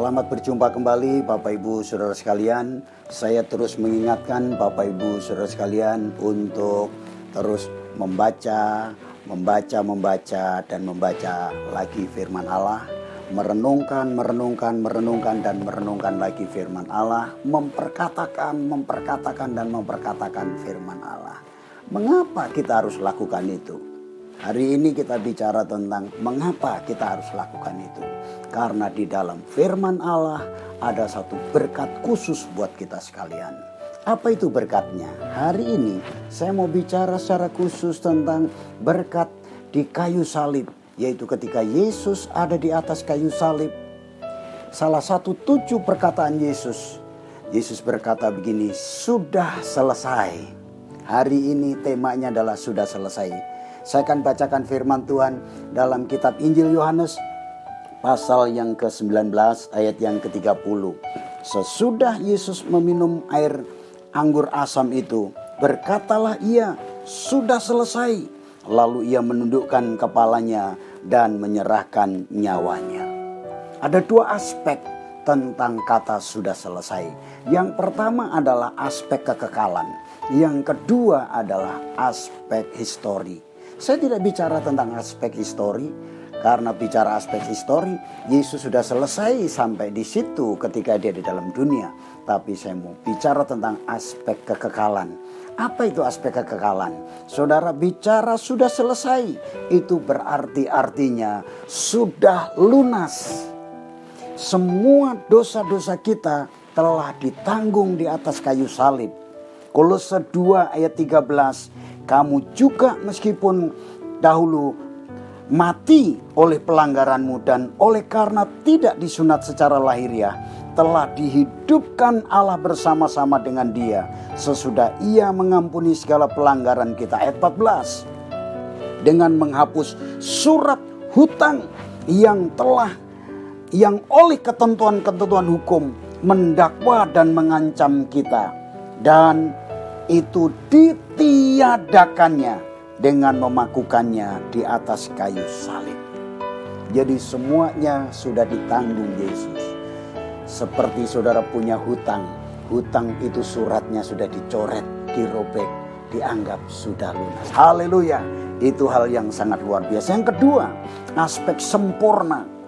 Selamat berjumpa kembali Bapak Ibu Saudara sekalian. Saya terus mengingatkan Bapak Ibu Saudara sekalian untuk terus membaca dan membaca lagi firman Allah. Merenungkan lagi firman Allah. Memperkatakan firman Allah. Mengapa kita harus lakukan itu? Hari ini kita bicara tentang mengapa kita harus lakukan itu. Karena di dalam firman Allah ada satu berkat khusus buat kita sekalian. Apa itu berkatnya? Hari ini saya mau bicara secara khusus tentang berkat di kayu salib. Yaitu ketika Yesus ada di atas kayu salib. Salah satu 7 perkataan Yesus. Yesus berkata begini, sudah selesai. Hari ini temanya adalah sudah selesai. Saya akan bacakan firman Tuhan dalam kitab Injil Yohanes pasal yang ke-19 ayat yang ke-30. Sesudah Yesus meminum air anggur asam itu, berkatalah ia, sudah selesai. Lalu ia menundukkan kepalanya dan menyerahkan nyawanya. Ada 2 aspek tentang kata sudah selesai. Yang pertama adalah aspek kekekalan. Yang kedua adalah aspek histori. Saya tidak bicara tentang aspek histori, karena bicara aspek histori, Yesus sudah selesai sampai di situ ketika dia di dalam dunia. Tapi saya mau bicara tentang aspek kekekalan. Apa itu aspek kekekalan? Saudara bicara sudah selesai, itu berarti artinya sudah lunas. Semua dosa-dosa kita telah ditanggung di atas kayu salib. Kolose 2 ayat 13. Kamu juga meskipun dahulu mati oleh pelanggaranmu dan oleh karena tidak disunat secara lahiriah, telah dihidupkan Allah bersama-sama dengan Dia sesudah Ia mengampuni segala pelanggaran kita. Ayat 14. Dengan menghapus surat hutang yang oleh ketentuan-ketentuan hukum mendakwa dan mengancam kita, dan itu ditiadakannya dengan memakukannya di atas kayu salib. Jadi semuanya sudah ditanggung Yesus. Seperti saudara punya hutang. Hutang itu suratnya sudah dicoret, dirobek, dianggap sudah lunas. Haleluya. Itu hal yang sangat luar biasa. Yang kedua, aspek sempurna.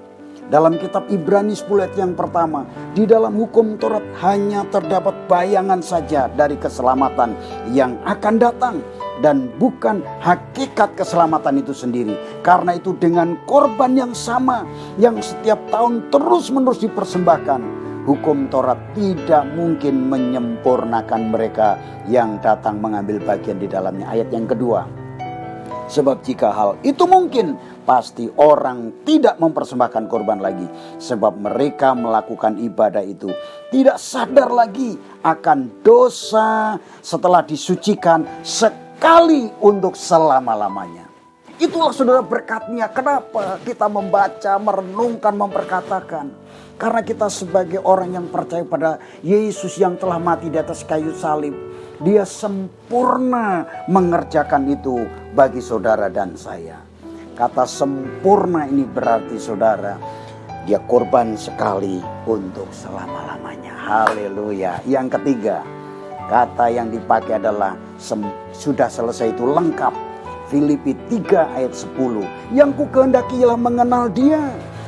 Dalam kitab Ibrani 10 ayat yang pertama, di dalam hukum Taurat hanya terdapat bayangan saja dari keselamatan yang akan datang dan bukan hakikat keselamatan itu sendiri. Karena itu dengan korban yang sama yang setiap tahun terus-menerus dipersembahkan, hukum Taurat tidak mungkin menyempurnakan mereka yang datang mengambil bagian di dalamnya. Ayat yang kedua. Sebab jika hal itu mungkin, pasti orang tidak mempersembahkan korban lagi. Sebab mereka melakukan ibadah itu tidak sadar lagi akan dosa setelah disucikan sekali untuk selama-lamanya. Itulah saudara berkatnya. Kenapa kita membaca, merenungkan, memperkatakan? Karena kita sebagai orang yang percaya pada Yesus yang telah mati di atas kayu salib. Dia sempurna mengerjakan itu bagi saudara dan saya. Kata sempurna ini berarti saudara, dia korban sekali untuk selama-lamanya. Haleluya. Yang ketiga, kata yang dipakai adalah sudah selesai itu lengkap. Filipi 3 ayat 10. Yang ku kehendaki ialah mengenal dia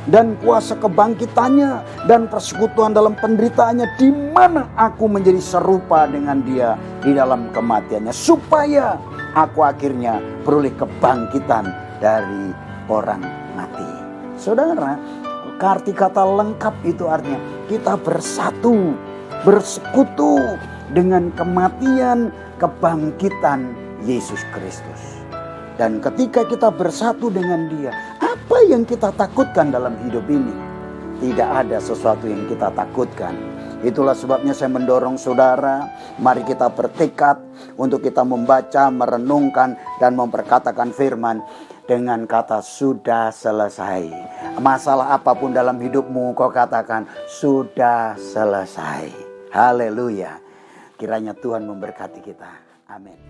dan kuasa kebangkitannya dan persekutuan dalam penderitaannya, di mana aku menjadi serupa dengan dia di dalam kematiannya, supaya aku akhirnya beroleh kebangkitan dari orang mati. Saudara, arti kata lengkap itu artinya kita bersatu, bersekutu dengan kematian, kebangkitan Yesus Kristus. Dan ketika kita bersatu dengan Dia, apa yang kita takutkan dalam hidup ini? Tidak ada sesuatu yang kita takutkan. Itulah sebabnya saya mendorong saudara, mari kita bertekad untuk kita membaca, merenungkan, dan memperkatakan firman dengan kata sudah selesai. Masalah apapun dalam hidupmu, kau katakan sudah selesai. Haleluya. Kiranya Tuhan memberkati kita. Amin.